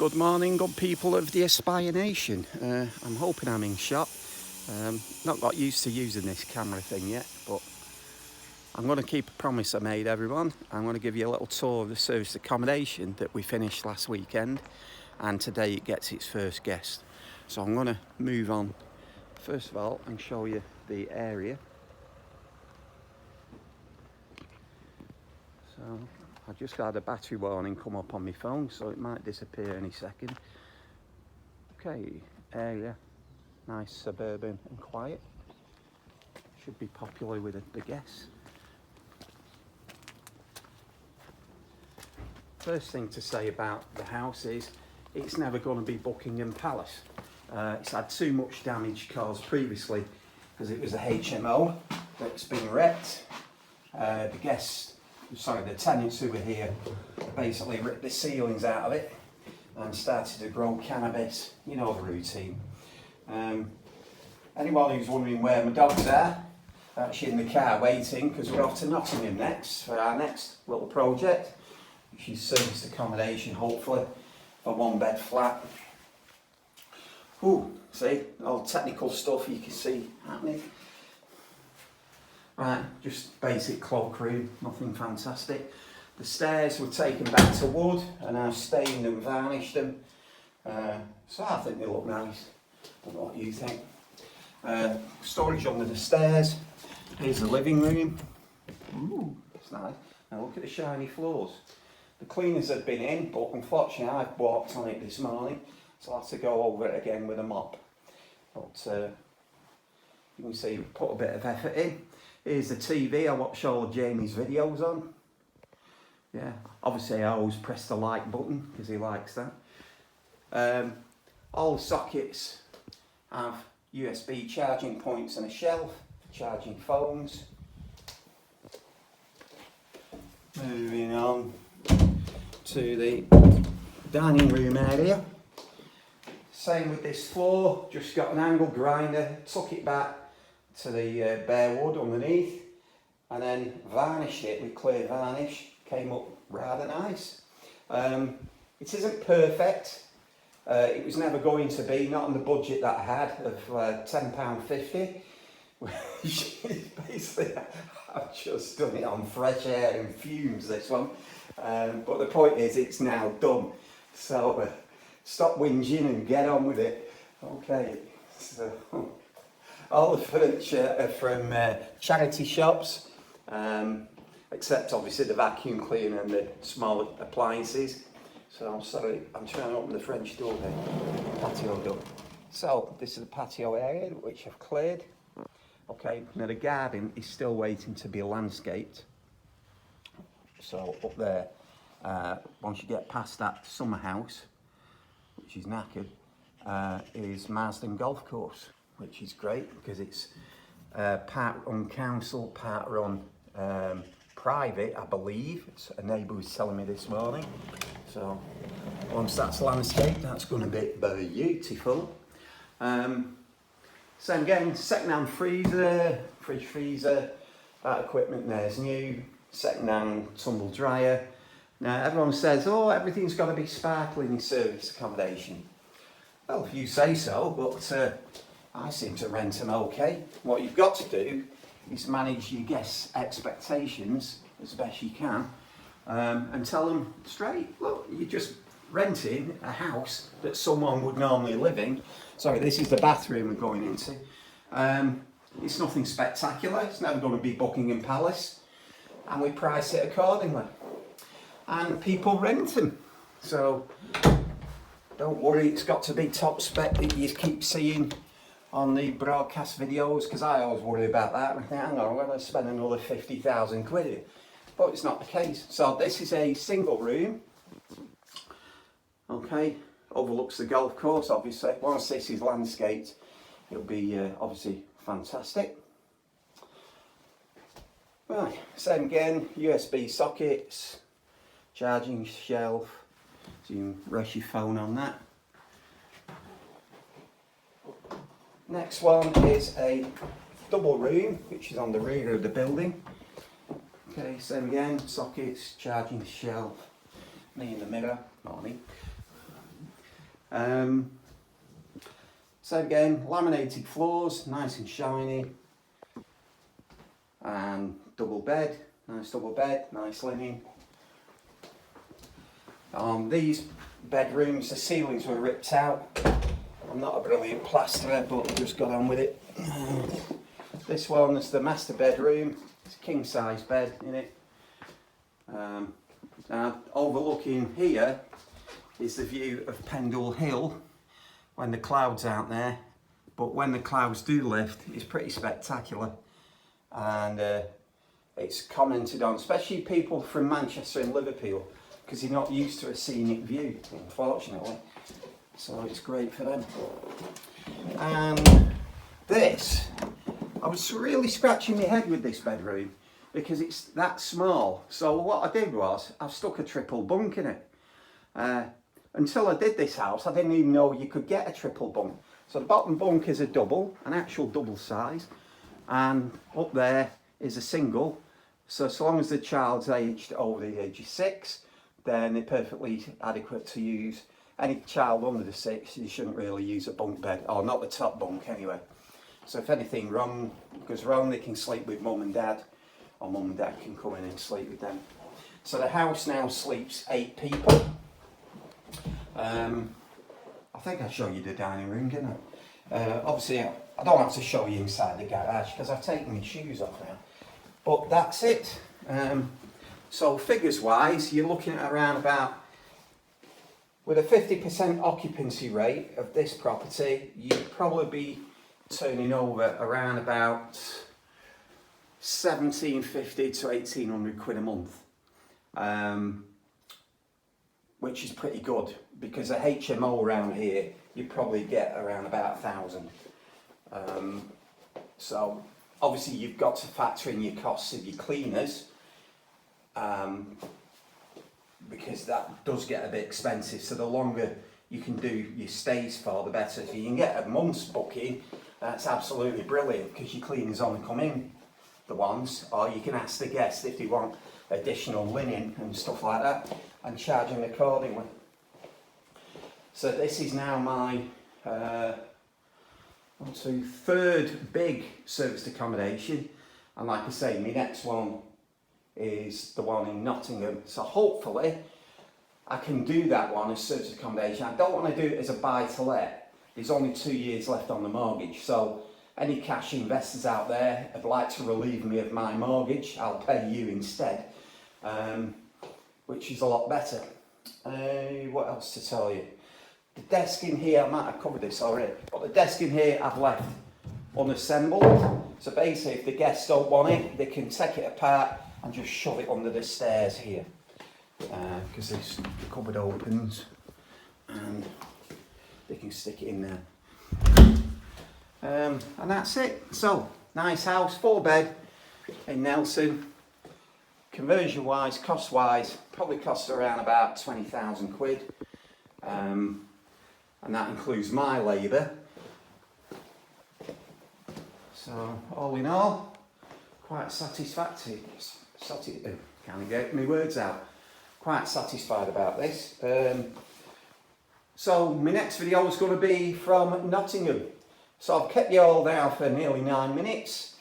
Good morning, good people of the Aspire Nation. I'm hoping I'm in shot. Not got used to using this camera thing yet, but I'm going to keep a promise I made everyone. I'm going to give you a little tour of the service accommodation that we finished last weekend, and today it gets its first guest. So I'm going to move on first of all and show you the area. So I just had a battery warning come up on my phone, so it might disappear any second. Okay, area, nice suburban and quiet. Should be popular with the guests. First thing to say about the house is it's never going to be Buckingham Palace. It's had too much damage caused previously because it was a HMO that's been wrecked. The tenants who were here basically ripped the ceilings out of it and started to grow cannabis. You know the routine. Anyone who's wondering where my dogs are, actually in the car waiting because we're off to Nottingham next for our next little project, which is serviced accommodation, hopefully, for one bed flat. Ooh, see, all technical stuff you can see happening. Right, just basic cloakroom, nothing fantastic. The stairs were taken back to wood and I've stained and varnished them. So I think they look nice. I don't know what you think. Storage under the stairs. Here's the living room. Ooh, it's nice. Now look at the shiny floors. The cleaners have been in, but unfortunately I've walked on it this morning, so I'll have to go over it again with a mop. But you can see we've put a bit of effort in. Here's the TV I watch all of Jamie's videos on. Yeah, obviously I always press the like button because he likes that. All the sockets have USB charging points and a shelf for charging phones. Moving on to the dining room area. Same with this floor, just got an angle grinder, took it back to the bare wood underneath and then varnished it with clear varnish. Came up rather nice. It isn't perfect. It was never going to be, not on the budget that I had of £10.50. Which is basically, I've just done it on fresh air and fumes, this one. But the point is, it's now done. So stop whinging and get on with it. Okay, so all the furniture are from charity shops, except obviously the vacuum cleaner and the small appliances. So I'm sorry, I'm trying to open the French door here, patio door. So this is the patio area which I've cleared. Okay, now the garden is still waiting to be landscaped. So up there, once you get past that summer house, which is knackered, is Marsden Golf Course, which is great because it's part run council, part run private, I believe. It's a neighbour was telling me this morning. So once that's landscaped, that's going to be very beautiful. Same again, second-hand freezer, fridge freezer, that equipment there's new, second-hand tumble dryer. Now everyone says, oh, everything's got to be sparkling in service accommodation. Well, if you say so, but I seem to rent them okay. What you've got to do is manage your guests' expectations as best you can, and tell them straight, look, you're just renting a house that someone would normally live in. Sorry, this is the bathroom we're going into. It's nothing spectacular, it's never going to be Buckingham Palace, and we price it accordingly. And people rent them. So don't worry, it's got to be top spec that you keep seeing on the broadcast videos, because I always worry about that. I think, hang on, I'm going to spend another 50,000 quid here. But it's not the case. So this is a single room. Okay, overlooks the golf course, obviously. Once this is landscaped, it'll be obviously fantastic. Right, same again, USB sockets, charging shelf, so you can rest your phone on that. Next one is a double room, which is on the rear of the building. Okay, same again, sockets, charging shelf, me in the mirror, morning. So again, laminated floors, nice and shiny, and double bed, nice linen. These bedrooms, the ceilings were ripped out. I'm not a brilliant plasterer, but I just got on with it. This one is the master bedroom. It's a king size bed in it. Now overlooking here is the view of Pendle Hill when the clouds aren't there, but when the clouds do lift it's pretty spectacular, and it's commented on, especially people from Manchester and Liverpool, because they're not used to a scenic view, unfortunately, so it's great for them. And this, I was really scratching my head with this bedroom because it's that small. So what I did was I stuck a triple bunk in it. Until I did this house, I didn't even know you could get a triple bunk. So the bottom bunk is a double, an actual double size, and up there is a single. So long as the child's aged over the age of 6, then they're perfectly adequate to use. Any child under the 6, you shouldn't really use a bunk bed, or not the top bunk anyway. So if anything goes wrong, they can sleep with mum and dad, or mum and dad can come in and sleep with them. So the house now sleeps 8 people. I think I showed you the dining room, didn't I? Obviously I don't have to show you inside the garage because I've taken my shoes off now. But that's it. So figures wise, you're looking at around about, with a 50% occupancy rate of this property, you'd probably be turning over around about 1750 to 1800 quid a month, which is pretty good, because a HMO around here you probably get around about 1,000. So obviously you've got to factor in your costs of your cleaners, because that does get a bit expensive. So the longer you can do your stays for, the better. If you can get a month's booking, that's absolutely brilliant, because your cleaners only come in the once, or you can ask the guests if they want additional linen and stuff like that and charge them accordingly. So this is now my third big serviced accommodation, and like I say, my next one is the one in Nottingham. So hopefully I can do that one as serviced accommodation. I don't want to do it as a buy to let. There's only 2 years left on the mortgage, so any cash investors out there would like to relieve me of my mortgage, I'll pay you instead, which is a lot better. What else to tell you? The desk in here, I might have covered this already, but the desk in here I've left unassembled. So basically if the guests don't want it, they can take it apart and just shove it under the stairs here, because the cupboard opens and they can stick it in there. And that's it. So nice house, 4-bed in Nelson. Conversion wise, cost wise, probably cost around about 20,000 quid, and that includes my labour. So all in all, quite satisfactory. Can't get my words out. Quite satisfied about this. So my next video is going to be from Nottingham. So I've kept you all there for nearly 9 minutes.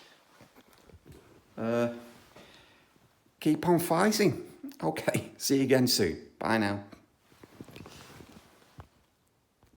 Keep on fighting. Okay, see you again soon. Bye now.